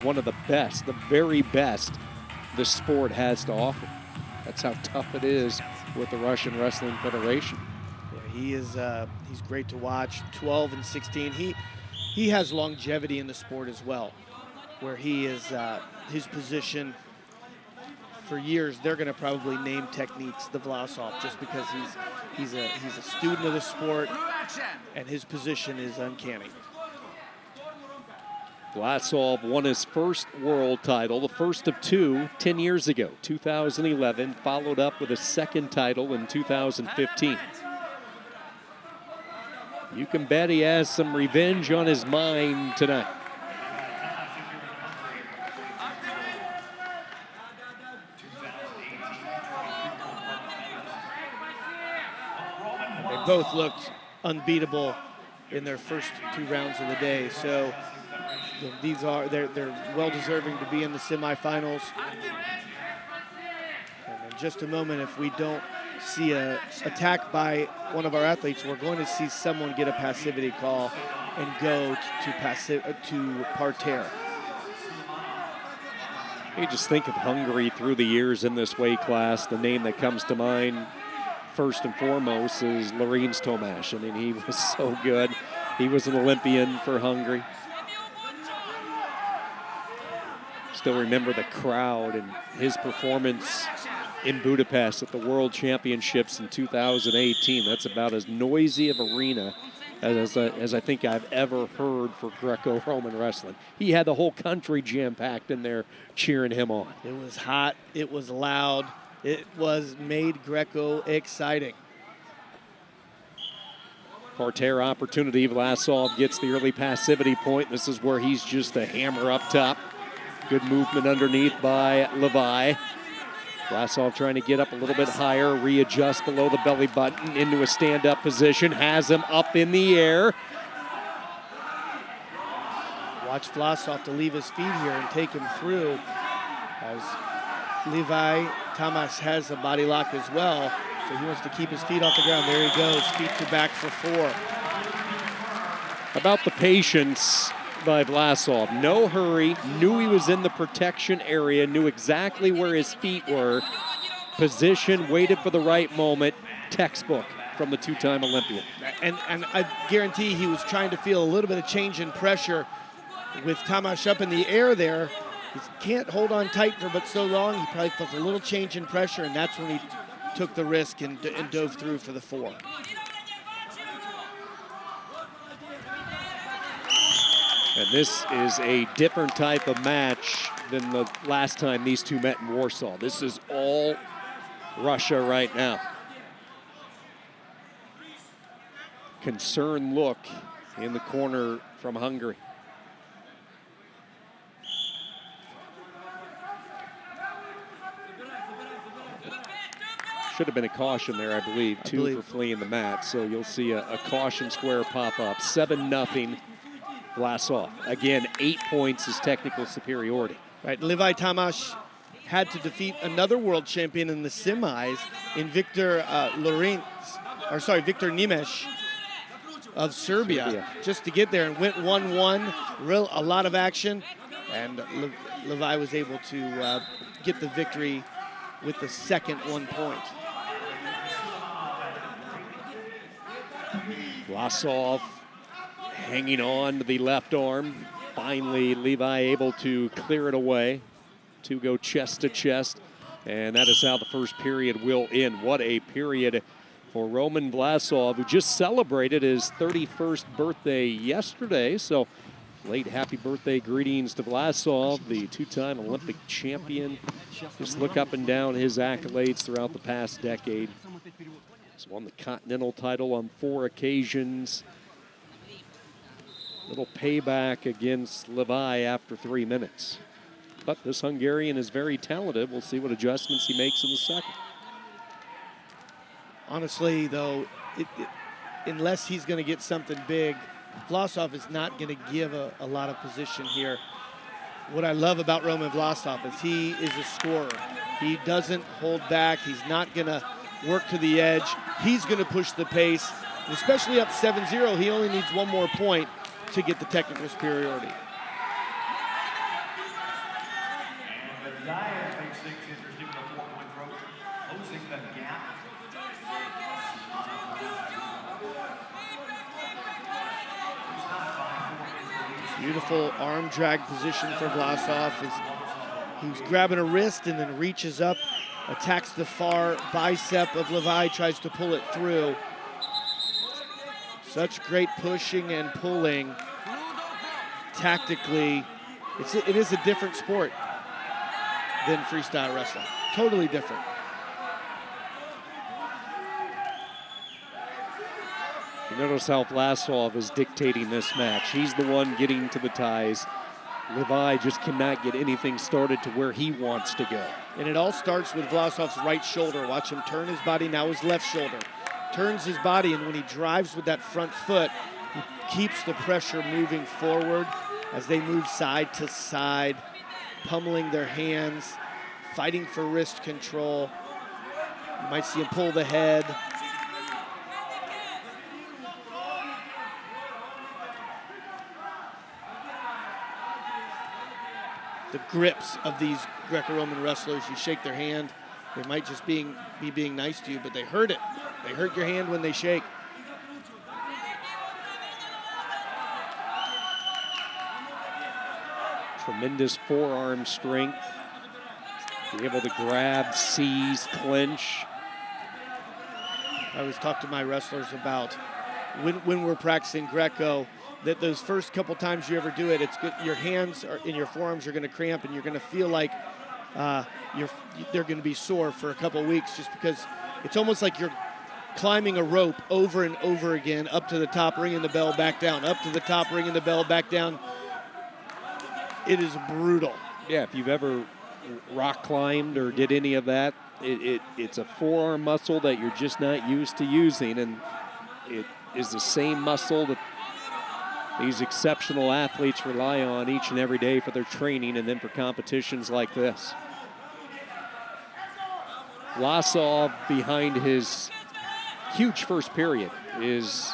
One of the best, the very best the sport has to offer. That's how tough it is with the Russian Wrestling Federation. Yeah, he is. He's great to watch. 12 and 16. He has longevity in the sport as well, where he is his position for years. They're going to probably name techniques the Vlasov just because he's a student of the sport, and his position is uncanny. Vlasov won his first world title, the first of two, 10 years ago, 2011, followed up with a second title in 2015. You can bet he has some revenge on his mind tonight. They both looked unbeatable in their first two rounds of the day, so they're well deserving to be in the semifinals. And in just a moment, if we don't see an attack by one of our athletes, we're going to see someone get a passivity call and go to parterre. You just think of Hungary through the years in this weight class. The name that comes to mind first and foremost is Lorenz Tomasz. I mean, he was so good. He was an Olympian for Hungary. Still remember the crowd and his performance in Budapest at the World Championships in 2018. That's about as noisy of arena as I think I've ever heard for Greco-Roman wrestling. He had the whole country jam-packed in there cheering him on. It was hot, it was loud, it made Greco exciting. Parterre opportunity. Vlasov gets the early passivity point. This is where he's just a hammer up top. Good movement underneath by LEVAI. Vlasov trying to get up a little bit higher, readjust below the belly button into a stand-up position, has him up in the air. Watch Vlasov to leave his feet here and take him through, as LEVAI Tomasz has a body lock as well, so he wants to keep his feet off the ground. There he goes, feet to back for 4. About the patience by Vlasov. No hurry, knew he was in the protection area, knew exactly where his feet were, position, waited for the right moment. Textbook from the two-time Olympian. And I guarantee he was trying to feel a little bit of change in pressure with Tomasz up in the air there. He can't hold on tight for but so long. He probably felt a little change in pressure, and that's when he took the risk and dove through for the 4. And this is a different type of match than the last time these two met in Warsaw. This is all Russia right now. Concerned look in the corner from Hungary. Should have been a caution there, I believe. Two for fleeing the mat. So you'll see a caution square pop up. 7-0. Vlasov. Again, 8 points is technical superiority. Right, LEVAI Tomasz had to defeat another world champion in the semis in Victor Nimesh of Serbia, just to get there, and went 1-1. A lot of action, and LEVAI was able to get the victory with the second 1 point. Vlasov hanging on to the left arm. Finally, LEVAI able to clear it away to go chest to chest. And that is how the first period will end. What a period for Roman Vlasov, who just celebrated his 31st birthday yesterday. So late happy birthday greetings to Vlasov, the two-time Olympic champion. Just look up and down his accolades throughout the past decade. He's won the Continental title on 4 occasions. Little payback against LEVAI after 3 minutes. But this Hungarian is very talented. We'll see what adjustments he makes in the second. Honestly, though, unless he's going to get something big, Vlasov is not going to give a lot of position here. What I love about Roman Vlasov is he is a scorer. He doesn't hold back. He's not going to work to the edge. He's going to push the pace. And especially up 7-0, he only needs 1 more point to get the technical superiority. Beautiful arm drag position for Vlasov. He's grabbing a wrist and then reaches up, attacks the far bicep of LEVAI, tries to pull it through. Such great pushing and pulling. Tactically, it is a different sport than freestyle wrestling. Totally different. You notice how Vlasov is dictating this match. He's the one getting to the ties. LEVAI just cannot get anything started to where he wants to go. And it all starts with Vlasov's right shoulder. Watch him turn his body, now his left shoulder. Turns his body, and when he drives with that front foot, he keeps the pressure moving forward as they move side to side, pummeling their hands, fighting for wrist control. You might see him pull the head. The grips of these Greco-Roman wrestlers, you shake their hand, they might just be being nice to you, but they hurt it. They hurt your hand when they shake. Tremendous forearm strength. Be able to grab, seize, clinch. I always talk to my wrestlers about when we're practicing Greco, that those first couple times you ever do it, it's good. Your hands and your forearms are going to cramp, and you're going to feel like they're going to be sore for a couple weeks, just because it's almost like you're climbing a rope over and over again, up to the top, ringing the bell, back down, up to the top, ringing the bell, back down. It is brutal. Yeah, if you've ever rock climbed or did any of that, it's a forearm muscle that you're just not used to using, and it is the same muscle that these exceptional athletes rely on each and every day for their training and then for competitions like this. Vlasov, behind his huge first period, is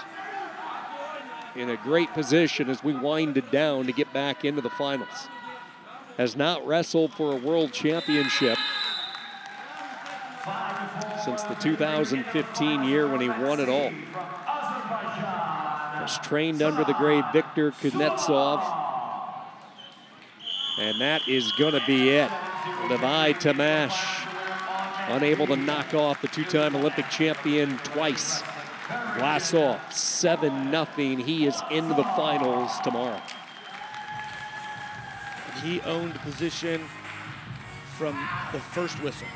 in a great position as we wind it down to get back into the finals. Has not wrestled for a world championship since the 2015 year when he won it all. Was trained under the great Viktor Kuznetsov. And that is gonna be it. LEVAI Tamash, unable to knock off the two-time Olympic champion twice. Vlasov, 7-0. He is into the finals tomorrow. He owned position from the first whistle.